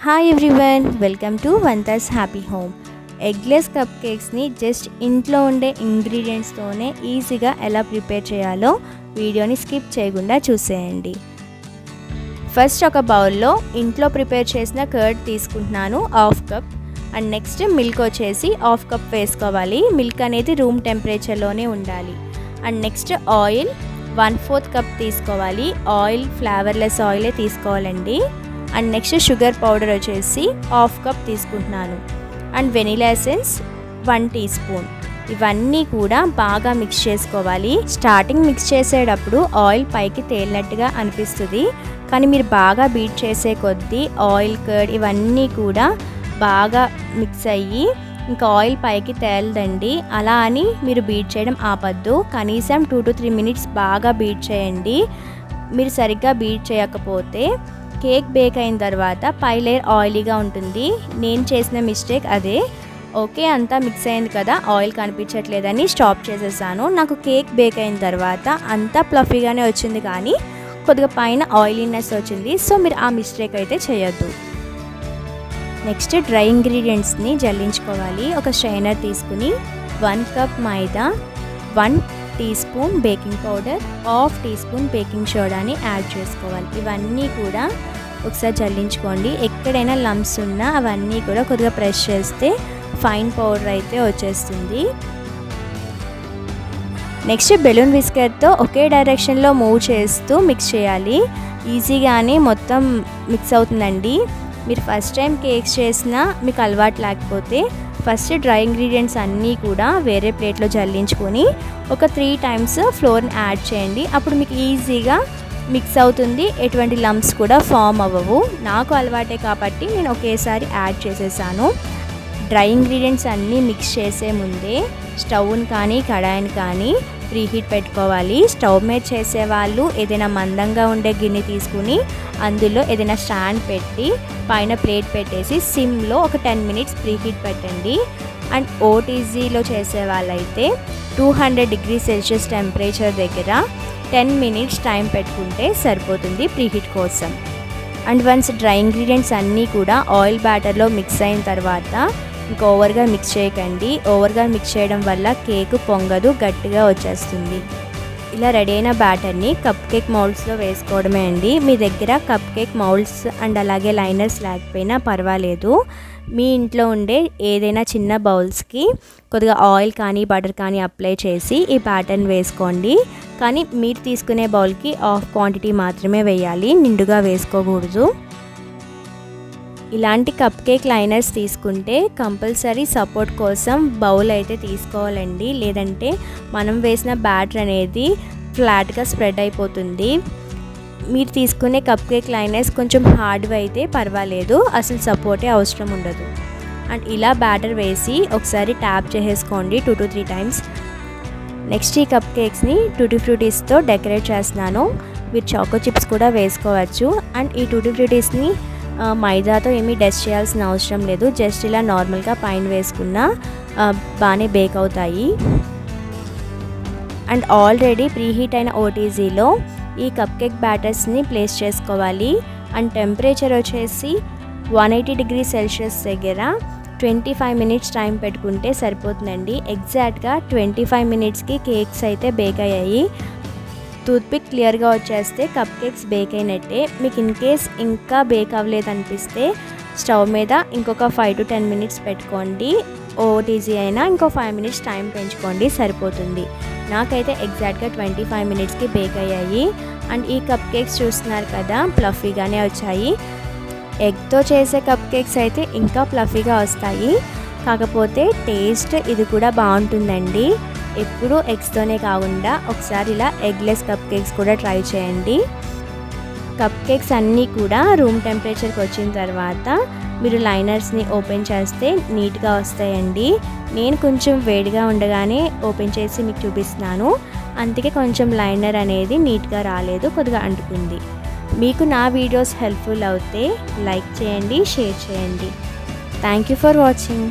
Hi everyone, welcome to Vantha's happy home. Eggless cup కేక్స్ని just ఇంట్లో ఉండే ఇంగ్రీడియంట్స్తోనే ఈజీగా ఎలా ప్రిపేర్ చేయాలో వీడియోని స్కిప్ చేయకుండా చూసేయండి. ఫస్ట్ ఒక బౌల్లో ఇంట్లో ప్రిపేర్ చేసిన కర్డ్ తీసుకుంటున్నాను, half cup. And next milk వచ్చేసి హాఫ్ కప్ వేసుకోవాలి. మిల్క్ అనేది రూమ్ టెంపరేచర్లోనే ఉండాలి. అండ్ నెక్స్ట్ ఆయిల్ 1/4 కప్ తీసుకోవాలి. ఆయిల్ ఫ్లేవర్లెస్ ఆయిలే తీసుకోవాలండి. అండ్ నెక్స్ట్ షుగర్ పౌడర్ వచ్చేసి హాఫ్ కప్ తీసుకుంటున్నాను. And vanilla essence 1 teaspoon. ఇవన్నీ కూడా బాగా మిక్స్ చేసుకోవాలి. స్టార్టింగ్ మిక్స్ చేసేటప్పుడు ఆయిల్ పైకి తేలినట్టుగా అనిపిస్తుంది, కానీ మీరు బాగా బీట్ చేసే కొద్దీ ఆయిల్, కర్డ్ ఇవన్నీ కూడా బాగా మిక్స్ అయ్యి ఇంకా ఆయిల్ పైకి తేలదండి. అలా అని మీరు బీట్ చేయడం ఆపద్దు. కనీసం 2 to 3 minutes బాగా బీట్ చేయండి. మీరు సరిగ్గా బీట్ చేయకపోతే కేక్ బేక్ అయిన తర్వాత పై లేయర్ ఆయిలీగా ఉంటుంది. నేను చేసిన మిస్టేక్ అదే. ఓకే, అంతా మిక్స్ అయింది కదా, ఆయిల్ కనిపించట్లేదని స్టాప్ చేసేసాను. నాకు కేక్ బేక్ అయిన తర్వాత అంతా ప్లఫీగానే వచ్చింది, కానీ కొద్దిగా పైన ఆయిలీనెస్ వచ్చింది. సో మీరు ఆ మిస్టేక్ అయితే చేయొద్దు. నెక్స్ట్ డ్రై ఇంగ్రీడియంట్స్ని జల్లించుకోవాలి. ఒక స్ట్రైనర్ తీసుకుని 1 కప్ మైదా, 1 teaspoon baking powder, half teaspoon baking సోడాని యాడ్ చేసుకోవాలి. ఇవన్నీ కూడా ఒకసారి జల్లించుకోండి. ఎక్కడైనా లంప్స్ ఉన్నా అవన్నీ కూడా కొద్దిగా ప్రెస్ చేస్తే ఫైన్ పౌడర్ అయితే వచ్చేస్తుంది. నెక్స్ట్ బెలూన్ విస్కర్తో ఒకే డైరెక్షన్లో మూవ్ చేస్తూ మిక్స్ చేయాలి. ఈజీగానే మొత్తం మిక్స్ అవుతుందండి. మీరు ఫస్ట్ టైం కేక్స్ చేసినా మీకు అలవాటు లేకపోతే ఫస్ట్ డ్రై ఇంగ్రీడియంట్స్ అన్నీ కూడా వేరే ప్లేట్లో జల్లించుకొని ఒక 3 times ఫ్లోర్ని యాడ్ చేయండి. అప్పుడు మీకు ఈజీగా మిక్స్ అవుతుంది, ఎటువంటి లంప్స్ కూడా ఫామ్ అవ్వవు. నాకు అలవాటే కాబట్టి నేను ఒకేసారి యాడ్ చేసేసాను. డ్రై ఇంగ్రీడియంట్స్ అన్నీ మిక్స్ చేసే ముందే స్టవ్ని కానీ కడాయిని కానీ ప్రీహీట్ పెట్టుకోవాలి. స్టవ్ మీద చేసేవాళ్ళు ఏదైనా మందంగా ఉండే గిన్నె తీసుకుని అందులో ఏదైనా స్టాండ్ పెట్టి పైన ప్లేట్ పెట్టేసి సిమ్లో ఒక 10 minutes ప్రీహీట్ పెట్టండి. అండ్ ఓటీజీలో చేసే వాళ్ళైతే 200 degrees Celsius టెంపరేచర్ దగ్గర 10 minutes టైం పెట్టుకుంటే సరిపోతుంది ప్రీహీట్ కోసం. అండ్ వన్స్ డ్రై ఇంగ్రీడియంట్స్ అన్నీ కూడా ఆయిల్ బ్యాటర్లో మిక్స్ అయిన తర్వాత ఇంకా ఓవర్గా మిక్స్ చేయకండి. ఓవర్గా మిక్స్ చేయడం వల్ల కేక్ పొంగదు, గట్టిగా వచ్చేస్తుంది. ఇలా రెడీ అయిన బ్యాటర్ని కప్ కేక్ మౌల్డ్స్లో వేసుకోవడమే అండి. మీ దగ్గర కప్ కేక్ మౌల్డ్స్ అండ్ అలాగే లైనర్స్ లేకపోయినా పర్వాలేదు. మీ ఇంట్లో ఉండే ఏదైనా చిన్న బౌల్స్కి కొద్దిగా ఆయిల్ కానీ బటర్ కానీ అప్లై చేసి ఈ బ్యాటర్ని వేసుకోండి. కానీ మీరు తీసుకునే బౌల్కి హాఫ్ క్వాంటిటీ మాత్రమే వేయాలి, నిండుగా వేసుకోకూడదు. ఇలాంటి కప్ కేక్ లైనర్స్ తీసుకుంటే కంపల్సరీ సపోర్ట్ కోసం బౌల్ అయితే తీసుకోవాలండి, లేదంటే మనం వేసిన బ్యాటర్ అనేది ఫ్లాట్గా స్ప్రెడ్ అయిపోతుంది. మీరు తీసుకునే కప్ కేక్ లైనర్స్ కొంచెం హార్డ్వి అయితే పర్వాలేదు, అసలు సపోర్టే అవసరం ఉండదు. అండ్ ఇలా బ్యాటర్ వేసి ఒకసారి ట్యాప్ చేసేసుకోండి 2 to 3 times. నెక్స్ట్ ఈ కప్ కేక్స్ని టూటీ ఫ్రూటీస్తో డెకరేట్ చేస్తున్నాను. మీరు చాకో చిప్స్ కూడా వేసుకోవచ్చు. అండ్ ఈ టూటీ ఫ్రూటీస్ని మైదాతో ఏమీ డస్ట్ చేయాల్సిన అవసరం లేదు. జస్ట్ ఇలా నార్మల్గా పైన వేసుకున్న బాగానే బేక్ అవుతాయి. అండ్ ఆల్రెడీ ప్రీహీట్ అయిన ఓటీజీలో ఈ కప్ కేక్ బ్యాటర్స్ని ప్లేస్ చేసుకోవాలి. అండ్ టెంపరేచర్ వచ్చేసి 180 degrees Celsius దగ్గర 25 minutes టైం పెట్టుకుంటే సరిపోతుందండి. ఎగ్జాక్ట్గా 25 minutesకి కేక్స్ అయితే బేక్ అయ్యాయి. టూత్పిక్ క్లియర్గా వచ్చేస్తే కప్ కేక్స్ బేక్ అయినట్టే. మీకు ఇన్ కేస్ ఇంకా బేక్ అవ్వలేదనిపిస్తే స్టవ్ మీద ఇంకొక 5 to 10 minutes పెట్టుకోండి. ఓటీజీ అయినా ఇంకో 5 minutes టైం పెంచుకోండి, సరిపోతుంది. నాకైతే ఎగ్జాక్ట్గా 25 minutesకి బేక్ అయ్యాయి. అండ్ ఈ కప్ కేక్స్ చూస్తున్నారు కదా, ప్లఫీగానే వచ్చాయి. ఎగ్తో చేసే కప్ కేక్స్ అయితే ఇంకా ప్లఫీగా వస్తాయి, కాకపోతే టేస్ట్ ఇది కూడా బాగుంటుందండి. ఎప్పుడూ ఎగ్స్తోనే కాకుండా ఒకసారి ఇలా ఎగ్లెస్ కప్ కేక్స్ కూడా ట్రై చేయండి. కప్ కేక్స్ అన్నీ కూడా రూమ్ టెంపరేచర్కి వచ్చిన తర్వాత మీరు లైనర్స్ని ఓపెన్ చేస్తే నీట్గా వస్తాయండి. నేను కొంచెం వేడిగా ఉండగానే ఓపెన్ చేసి మీకు చూపిస్తున్నాను, అందుకే కొంచెం లైనర్ అనేది నీట్గా రాలేదు, కొద్దిగా అంటుకుంది. మీకు నా వీడియోస్ హెల్ప్ఫుల్ అవుతే లైక్ చేయండి, షేర్ చేయండి. Thank you for watching.